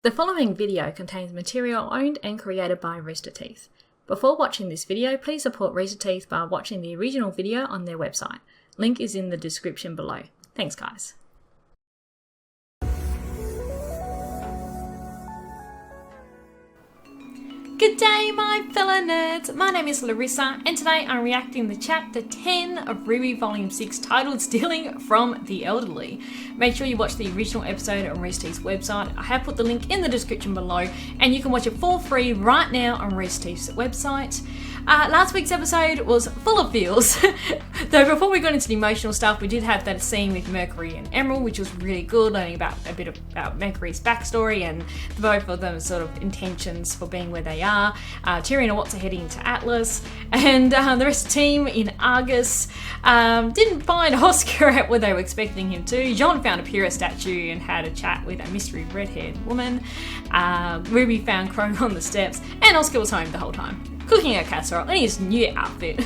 The following video contains material owned and created by Rooster Teeth. Before watching this video, please support Rooster Teeth by watching the original video on their website. Link is in the description below. Thanks, guys. Good day, my fellow nerds! My name is Larissa, and today I'm reacting to Chapter 10 of RWBY Volume 6, titled Stealing from the Elderly. Make sure you watch the original episode on Rooster Teeth's website. I have put the link in the description below, and you can watch it for free right now on Rooster Teeth's website. Last week's episode was full of feels. Though before we got into the emotional stuff, we did have that scene with Mercury and Emerald, which was really good, learning about a bit about Mercury's backstory and both of them sort of intentions for being where they are. Tyrion and Watts are heading to Atlas, and the rest of the team in Argus didn't find Oscar at where they were expecting him to. John found a Pyrrha statue and had a chat with a mystery red-haired woman. Ruby found Crow on the steps, and Oscar was home the whole time, cooking a casserole in his new outfit.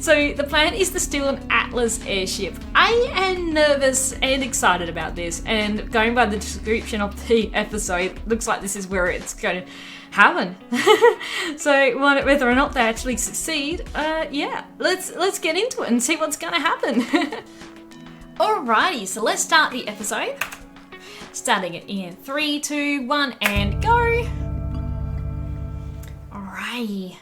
So the plan is to steal an Atlas airship. I am nervous and excited about this, and going by the description of the episode, looks like this is where it's going to happen. So whether or not they actually succeed, yeah, let's get into it and see what's going to happen. Alrighty, so let's start the episode. Starting it in 3, 2, 1, and go. Alright.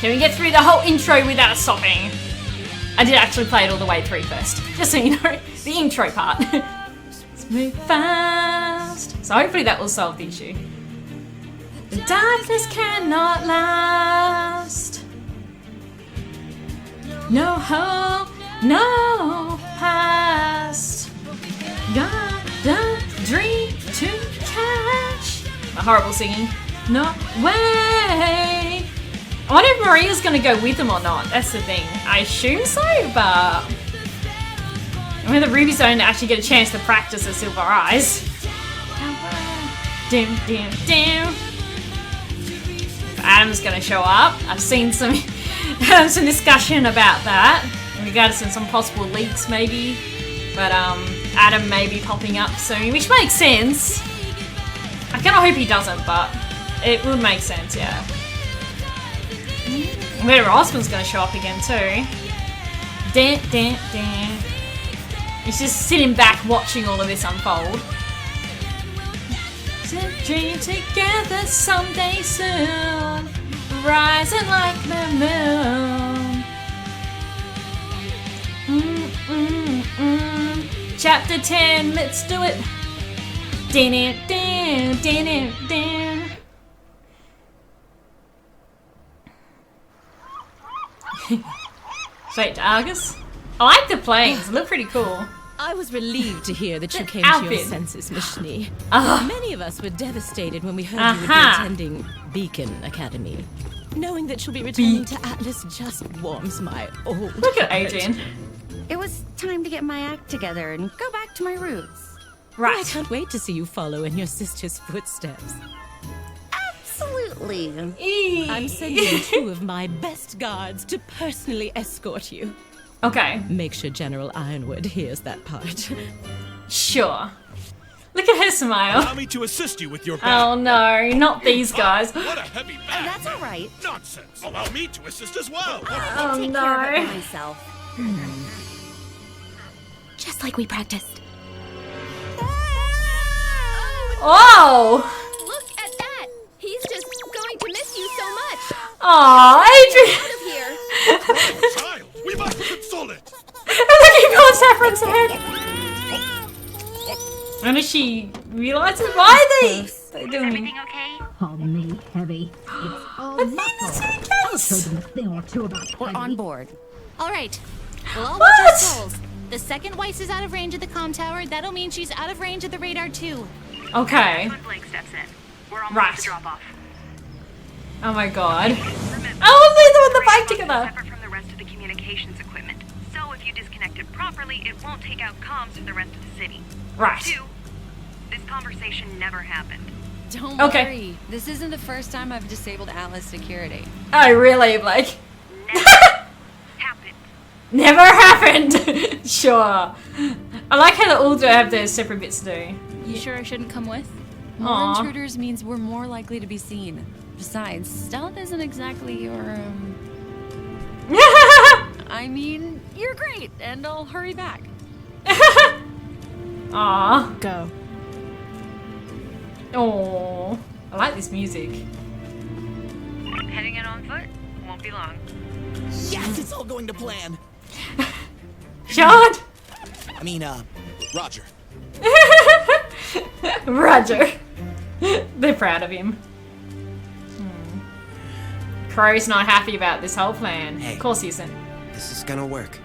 Can we get through the whole intro without stopping? I did actually play it all the way through first, just so you know, the intro part. Let's move fast. So hopefully that will solve the issue. The darkness cannot last. No hope, no past. Gotta dream to catch. A horrible singing. No way. I wonder if Maria's going to go with them or not. That's the thing. I assume so, but whether Ruby's going to actually get a chance to practice her Silver Eyes. Dim, dim, dim. If Adam's going to show up. I've seen some discussion about that in regards to some possible leaks, maybe. But Adam may be popping up soon, which makes sense. I kind of hope he doesn't, but it would make sense, yeah. Whether Osmond's going to show up again too. Dan, dan, dan. He's just sitting back watching all of this unfold. Dream together someday soon, rising like the moon. Chapter 10, let's do it. Din it, din, din it, din. Straight to Argus. I like the planes, they look pretty cool. I was relieved to hear that you came to your senses, Mishni. Many of us were devastated when we heard you would be attending Beacon Academy. Knowing that she'll be returning to Atlas just warms my old Look at heart. Adrian. It was time to get my act together and go back to my roots. Right. I can't wait to see you follow in your sister's footsteps. Absolutely. I'm sending 2 of my best guards to personally escort you. Okay. Make sure General Ironwood hears that part. Sure. Look at her smile. Allow me to assist you with your bag. Oh no, not these guys. What a heavy bag. That's all right. Nonsense. Allow me to assist as well. I'll take care of it myself. Just like we practiced. Oh! Look at that! He's just going to miss you so much! Aw, Adrian! Out of here! Child, we must console it. Look at God Saffron's head! And does she realise it? Why are they doing? Everything okay? Call me heavy. It's all I think that's muscle. the I'll show case. them a thing or two about We're heavy. on board. All right. We'll all What? watch our souls. The second Weiss is out of range of the comm tower, that'll mean she's out of range of the radar too. Okay. When Blake steps in, we're almost Right. at the drop off. Oh my god. Remember, Oh, they're doing the fight is together. separate from the rest of the communications equipment. So if you disconnect it properly, it won't take out comms for the rest of the city. Right. 2, this conversation never happened. Don't Okay. worry. This isn't the first time I've disabled Atlas security. Oh, really, Blake? Never happened. Never happened! Sure. I like how they all do have their separate bits to do. You sure I shouldn't come with? More Aw. intruders means we're more likely to be seen. Besides, stealth isn't exactly your, I mean, you're great, and I'll hurry back. Aw. Go. Oh, I like this music. Heading in on foot? Won't be long. Yes, it's all going to plan. Sean! I mean, Roger. Roger. They're proud of him. Crow's not happy about this whole plan. Hey. Of course he isn't. This is gonna work.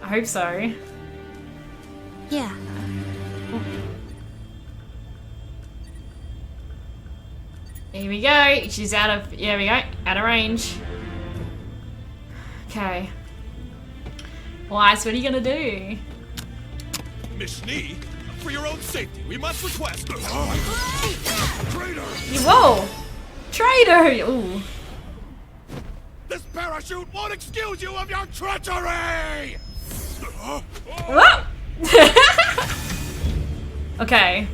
I hope so. Yeah. Here we go. She's out of... Here we go. Out of range. Okay. Weiss, what are you gonna do? Miss Nee, for your own safety, we must request. Traitor! Whoa! Traitor! Ooh. This parachute won't excuse you of your treachery! Whoa! Okay.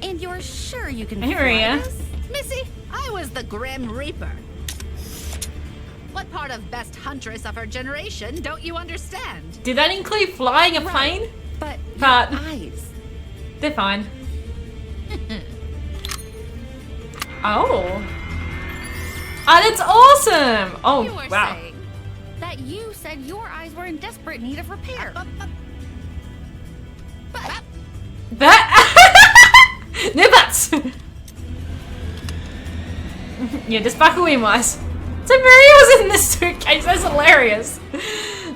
And you're sure you can Hey, fly Maria. this? Missy, I was the Grim Reaper. What part of best huntress of her generation don't you understand? Did that include flying a plane? But But your eyes. they're fine. Oh. Oh, that's awesome! Oh, You were wow. saying that you said your eyes were in desperate need of repair. That. No buts! Yeah, just buckle in, Weiss. So Maria was in the suitcase, that's hilarious.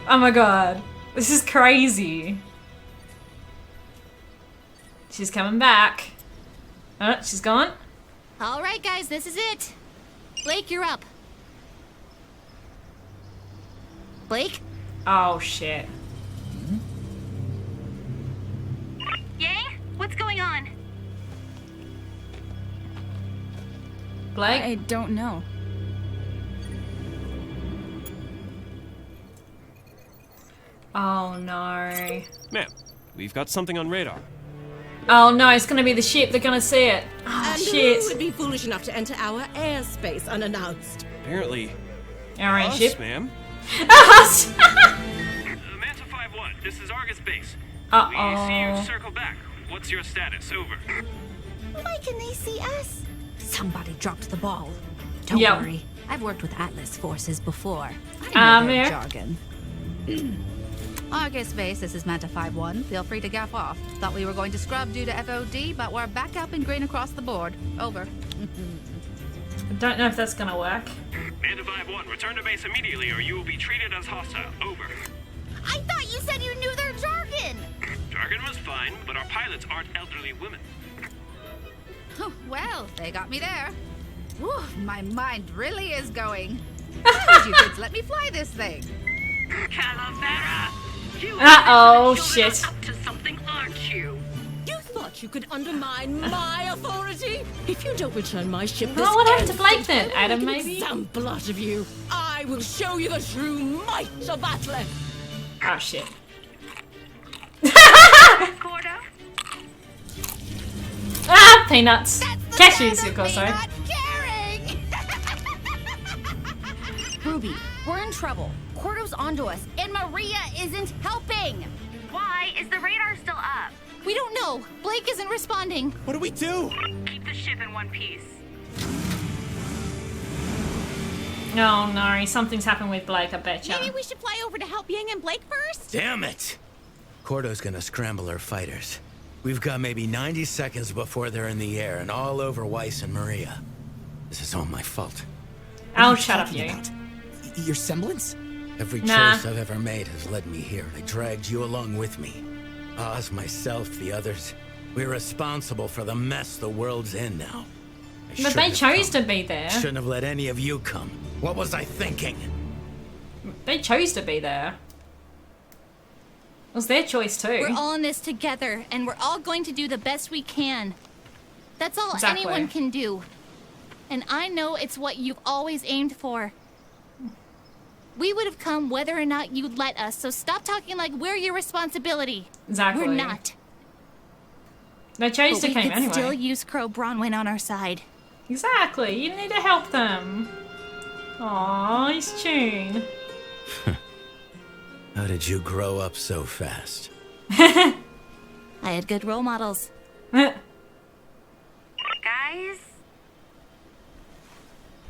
Oh my god. This is crazy. She's coming back. Oh, she's gone. All right, guys, this is it. Blake, you're up. Blake? Oh shit. Yang? What's going on? Blake? I don't know. Oh no. Ma'am, we've got something on radar. Oh no, it's gonna be the ship, they're gonna see it. Oh And shit. who would be foolish enough to enter our airspace unannounced? Apparently, Our own us, ship. ma'am. Us! Manta 5-1, this is Argus Base. We see you Uh-oh. circle back. What's your status? Over. Why can they see us? Somebody dropped the ball. Don't Yep. worry. I've worked with Atlas forces before. I know their Mare? jargon. Argus Base, this is Manta 5-1. Feel free to gaff off. Thought we were going to scrub due to FOD, but we're back up and green across the board. Over. I don't know if that's gonna work. Manta 5-1, return to base immediately or you will be treated as hostile. Over. I thought you said you knew their jargon! Jargon was fine, but our pilots aren't elderly women. Well, they got me there. Whew, my mind really is going. Why would you kids let me fly this thing? Calavera! You Uh-oh, are shit. up to something, aren't you? You thought you could undermine my authority? If you don't return my ship, Oh, what happened to Blake then? Adam, maybe? Example out of you. I will show you the true might of Atlas. Oh shit. Gordo? Ah, peanuts. Cashews, of course, sorry. Ruby, we're in trouble. Cordo's onto us, and Maria isn't helping! Why is the radar still up? We don't know. Blake isn't responding. What do we do? Keep the ship in one piece. Oh no, something's happened with Blake, I betcha. Maybe we should fly over to help Yang and Blake first? Damn it! Cordo's gonna scramble our fighters. We've got maybe 90 seconds before they're in the air and all over Weiss and Maria. This is all my fault. Oh, shut up, you. Your semblance? Every Nah. choice I've ever made has led me here. I dragged you along with me. Oz, myself, the others. We're responsible for the mess the world's in now. But they chose to be there. Shouldn't have let any of you come. What was I thinking? They chose to be there. It was their choice too. We're all in this together, and we're all going to do the best we can. That's all Exactly. anyone can do. And I know it's what you've always aimed for. We would have come whether or not you'd let us, so stop talking like we're your responsibility. Exactly. We're not. They chose to But we came could anyway. still use Crow Bronwyn on our side. Exactly. You need to help them. Aww, he's Tune. How did you grow up so fast? I had good role models. Guys?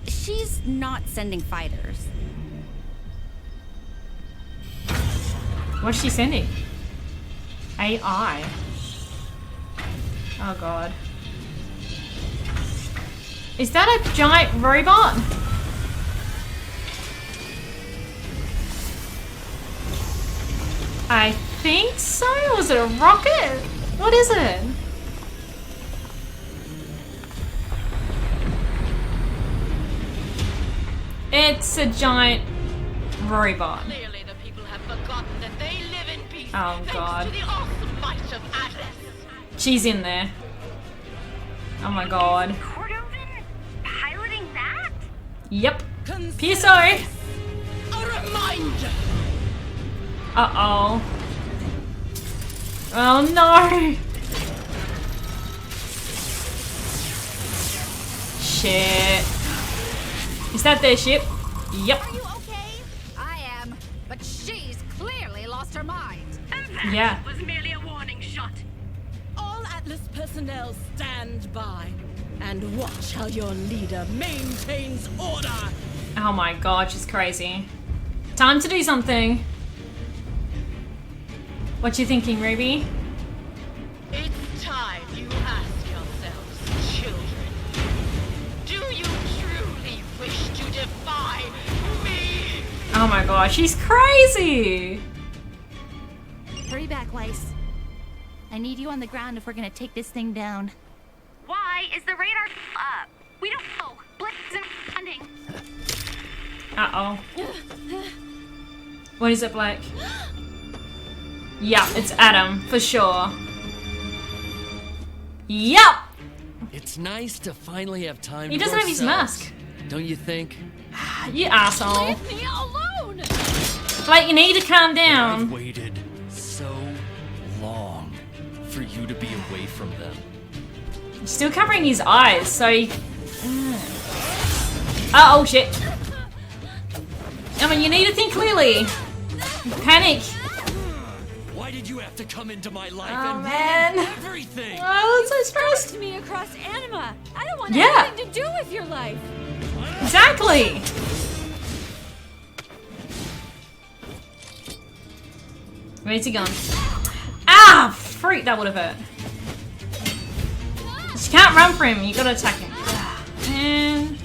She's not sending fighters. What's she sending? AI. Oh god. Is that a giant robot? I think so. Or is it a rocket? What is it? It's a giant robot. Clearly the people have forgotten that they live in peace. Oh god. Thanks to the awesome might of Atlas. She's in there. Oh my god. Cordovin piloting that? Yep. Peso. A reminder. Uh-oh. Oh no! Shit. Is that their ship? Yep. Are you okay? I am, but she's clearly lost her mind. Yeah. It was merely a warning shot. All Atlas personnel stand by and watch how your leader maintains order. Oh my god, she's crazy. Time to do something. What you thinking, RWBY? It's time you ask yourselves, children. Do you truly wish to defy me? Oh my god, she's crazy! Hurry back, Weiss. I need you on the ground if we're gonna take this thing down. Why is the radar up? We don't know. Blitz and hunting. Uh-oh. What is it, Blake? Yeah, it's Adam, for sure. Yep! It's nice to finally have time He to doesn't have his ourselves. mask. Don't you think? You asshole. Leave me alone! Blake, you need to calm down. I've waited so long for you to be away from them. Still covering his eyes, so he... Oh shit. I mean, you need to think clearly. Panic. Why did you have to come into my life Oh, and man. ruin everything? Oh, I'm so stressed. To me across Anima. I don't want Yeah. anything to do with your life. Exactly. Where's he gone? Ah, freak! That would have hurt. You can't run for him. You gotta attack him. Man,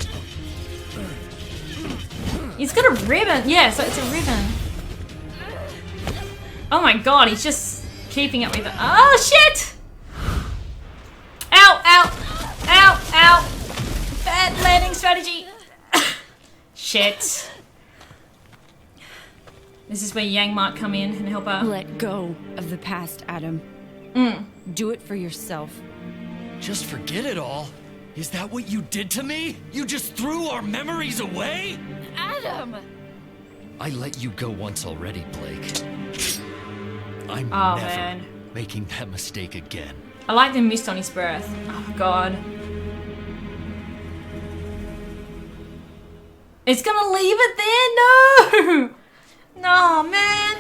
he's got a ribbon. Yeah, so it's a ribbon. Oh my god, he's just keeping up with it. Oh shit! Ow! Ow! Ow! Ow! Bad landing strategy. Shit. This is where Yang might come in and help her. Let go of the past, Adam. Do it for yourself. Just forget it all. Is that what you did to me? You just threw our memories away? Adam! I let you go once already, Blake. I'm Oh, never man. making that mistake again. I like the mist on his breath. Oh god. It's gonna leave it there? No! No, man.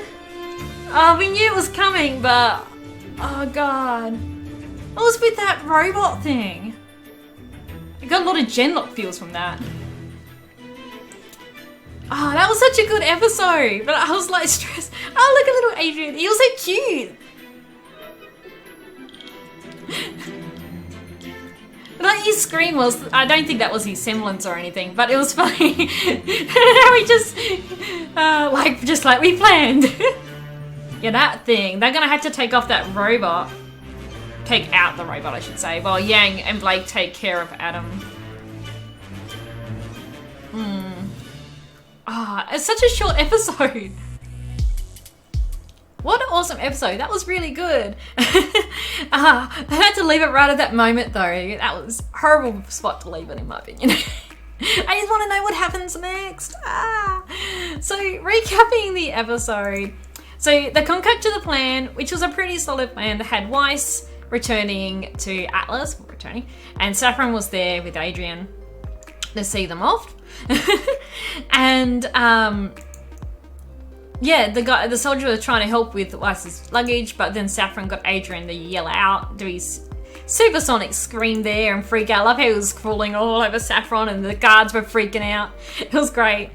Oh, we knew it was coming, but... Oh god. What was with that robot thing? I got a lot of Genlock feels from that. Oh, that was such a good episode, but I was like stressed. Oh, look at little Adrian. He was so cute. Like his scream was, I don't think that was his semblance or anything, but it was funny. How we just, just like we planned. Yeah, that thing. They're gonna have to take off that robot. Take out the robot, I should say. While Yang and Blake take care of Adam. Ah, it's such a short episode. What an awesome episode. That was really good. They had to leave it right at that moment though. That was a horrible spot to leave it in my opinion. I just want to know what happens next. So recapping the episode. So they concocted the plan, which was a pretty solid plan. They had Weiss returning to Atlas, and Saffron was there with Adrian to see them off. And the soldier was trying to help with Weiss's luggage, but then Saffron got Adrian to yell out, do his supersonic scream there and freak out. I love how he was crawling all over Saffron and the guards were freaking out. It was great.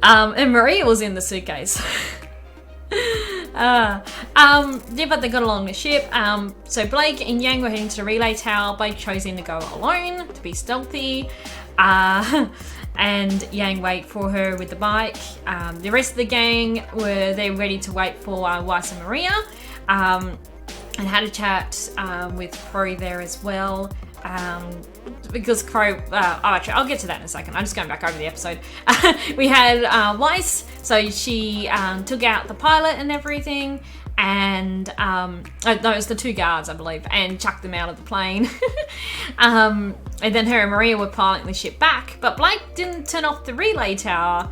And Maria was in the suitcase. But they got along the ship. So Blake and Yang were heading to the relay tower. Blake chose in to go alone to be stealthy. And Yang wait for her with the bike. The rest of the gang were there ready to wait for Weiss and Maria. And had a chat with Crow there as well. Because Crow, actually, I'll get to that in a second. I'm just going back over the episode. We had Weiss, so she took out the pilot and everything, and those the two guards, I believe, and chucked them out of the plane. And then her and Maria were piloting the ship back, but Blake didn't turn off the relay tower,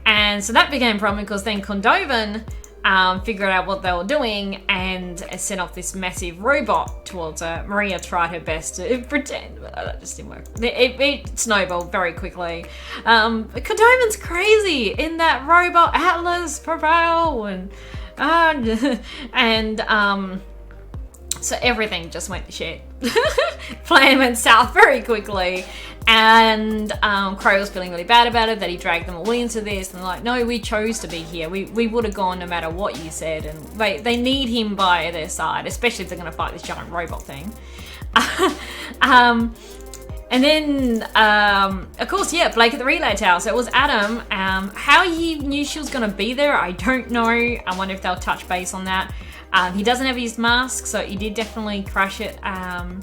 and so that became a problem because then Kondovan figured out what they were doing and sent off this massive robot towards her. Maria tried her best to pretend, but that just didn't work. It snowballed very quickly. Kondovan's crazy in that robot. Atlas prevail so everything just went to shit. Plan went south very quickly, and Crow was feeling really bad about it, that he dragged them all into this, and like, no, we chose to be here. We would have gone no matter what you said, and they need him by their side, especially if they're going to fight this giant robot thing. And then, of course, yeah, Blake at the relay tower. So it was Adam. How he knew she was going to be there, I don't know. I wonder if they'll touch base on that. He doesn't have his mask, so he did definitely crash it. After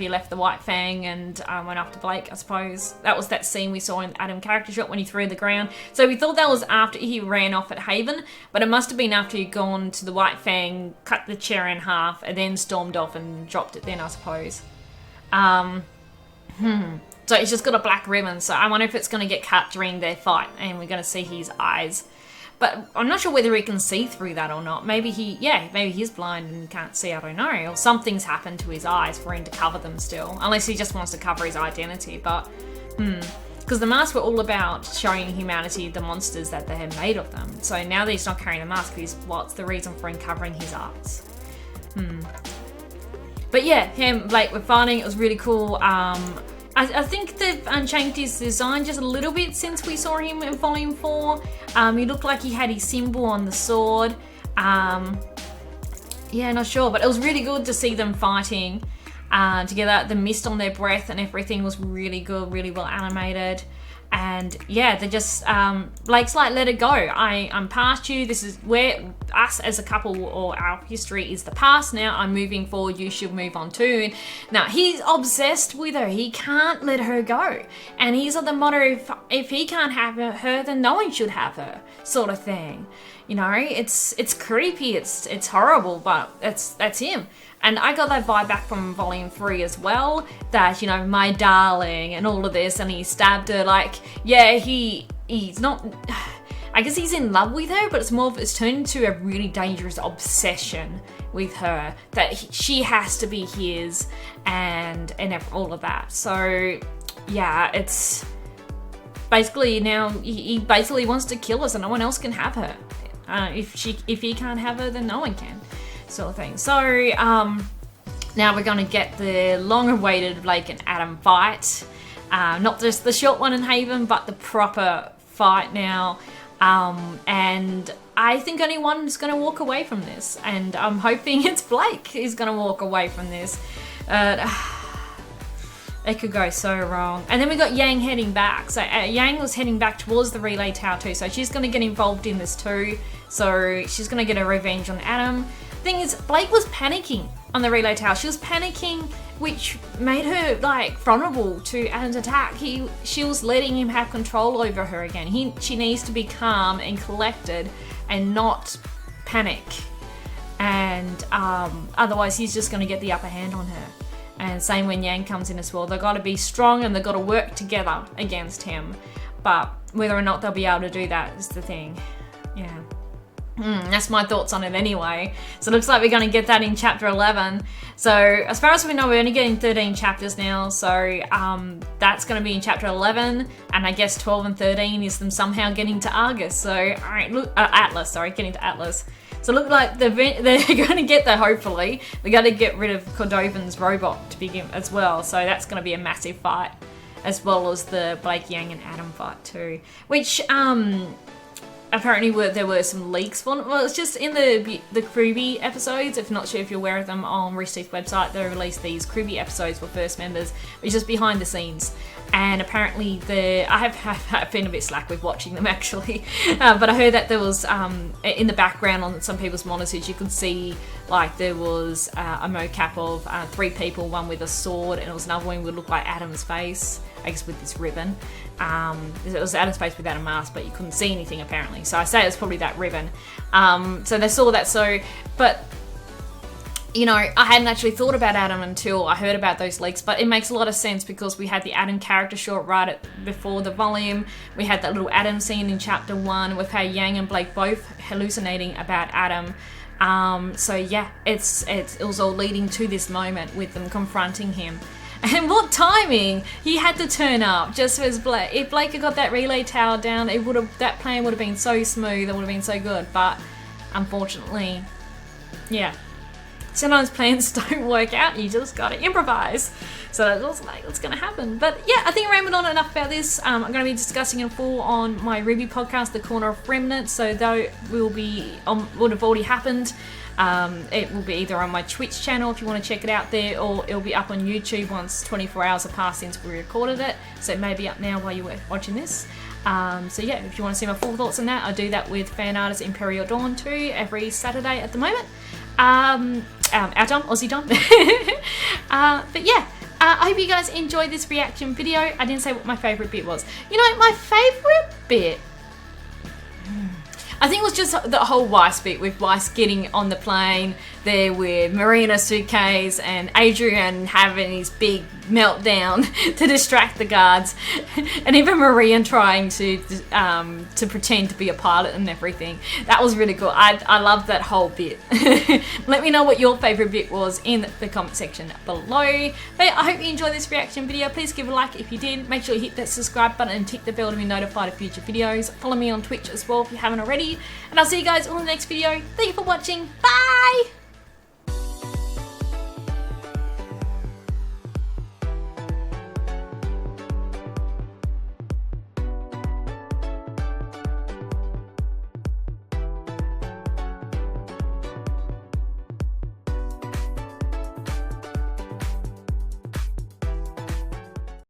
he left the White Fang and went after Blake, I suppose. That was that scene we saw in Adam character shot when he threw the ground. So we thought that was after he ran off at Haven, but it must have been after he'd gone to the White Fang, cut the chair in half, and then stormed off and dropped it then, I suppose. So he's just got a black ribbon, so I wonder if it's going to get cut during their fight, and we're going to see his eyes. But I'm not sure whether he can see through that or not. Maybe he's blind and can't see, I don't know. Or something's happened to his eyes for him to cover them still. Unless he just wants to cover his identity, but... Because the masks were all about showing humanity the monsters that they had made of them. So now that he's not carrying a mask, what's the reason for him covering his eyes? But yeah, him, Blake, we're fighting. It was really cool. I think they've changed his design just a little bit since we saw him in Volume 4. He looked like he had his symbol on the sword. Yeah, not sure, but it was really good to see them fighting together. The mist on their breath and everything was really good, really well animated. And yeah, they just, Blake's like, let it go. I'm past you. This is where us as a couple, or our history is the past now. I'm moving forward. You should move on too. Now, he's obsessed with her. He can't let her go. And he's on the motto, if he can't have her, then no one should have her, sort of thing. You know, it's creepy. It's horrible, but that's him. And I got that vibe back from Volume 3 as well, that, you know, my darling and all of this, and he stabbed her, like, yeah, he's not, I guess he's in love with her, but it's turned into a really dangerous obsession with her, that she has to be his, and all of that. So, yeah, it's basically now, he basically wants to kill her so no one else can have her. If he can't have her, then no one can. Sort of thing. So now we're going to get the long-awaited Blake and Adam fight. Not just the short one in Haven, but the proper fight now. And I think only one is going to walk away from this. And I'm hoping it's Blake who's going to walk away from this. It could go so wrong. And then we got Yang heading back. So Yang was heading back towards the relay tower too. So she's going to get involved in this too. So she's going to get a revenge on Adam. Thing is, Blake was panicking on the relay tower. She was panicking, which made her like vulnerable to Adam's attack. She was letting him have control over her again. She needs to be calm and collected and not panic. And otherwise he's just going to get the upper hand on her. And same when Yang comes in as well. They've got to be strong and they've got to work together against him. But whether or not they'll be able to do that is the thing. Yeah. That's my thoughts on it anyway. So it looks like we're going to get that in chapter 11. So as far as we know, we're only getting 13 chapters now. So that's going to be in chapter 11. And I guess 12 and 13 is them somehow getting to Argus. So, all right, look, Atlas, sorry, getting to Atlas. So it looks like they're going to get there, hopefully. They're going to get rid of Cordovan's robot to begin as well. So that's going to be a massive fight. As well as the Blake, Yang and Adam fight too. Which, apparently there were some leaks for it. Well, it's just in the RWBY episodes. If not sure if you're aware of them, on Rooster Teeth website, they released these RWBY episodes for first members, which is behind the scenes. And apparently I have been a bit slack with watching them actually, but I heard that there was in the background on some people's monitors you could see like there was a mocap of 3 people, one with a sword, and it was another one would look like Adam's face, I guess with this ribbon. It was Adam's face without a mask, but you couldn't see anything apparently. So I say it's probably that ribbon. So they saw that. But you know, I hadn't actually thought about Adam until I heard about those leaks, but it makes a lot of sense because we had the Adam character short right before the volume. We had that little Adam scene in chapter 1 with how Yang and Blake both hallucinating about Adam. So yeah, it was all leading to this moment with them confronting him. And what timing! He had to turn up just as Blake. If Blake had got that relay tower down, that plan would have been so smooth. It would have been so good. But unfortunately, yeah. Sometimes plans don't work out. You just gotta improvise. So that was like what's gonna happen. But yeah, I think I rambled on enough about this. I'm gonna be discussing in full on my RWBY podcast, The Corner of Remnants. So though would have already happened. It will be either on my Twitch channel if you want to check it out there, or it'll be up on YouTube once 24 hours have passed since we recorded it. So it may be up now while you're watching this. So yeah, if you want to see my full thoughts on that, I do that with fan artist Imperial Dawn too every Saturday at the moment. Our Dom, Aussie Dom. But yeah, I hope you guys enjoyed this reaction video. I didn't say what my favourite bit was. You know, my favourite bit, I think it was just the whole Weiss bit, with Weiss getting on the plane there with Maria in a suitcase and Adrian having his big meltdown to distract the guards, and even Maria trying to pretend to be a pilot and everything. That was really cool. I loved that whole bit. Let me know what your favourite bit was in the comment section below. But I hope you enjoyed this reaction video. Please give it a like if you did. Make sure you hit that subscribe button and tick the bell to be notified of future videos. Follow me on Twitch as well if you haven't already. And I'll see you guys on the next video. Thank you for watching. Bye!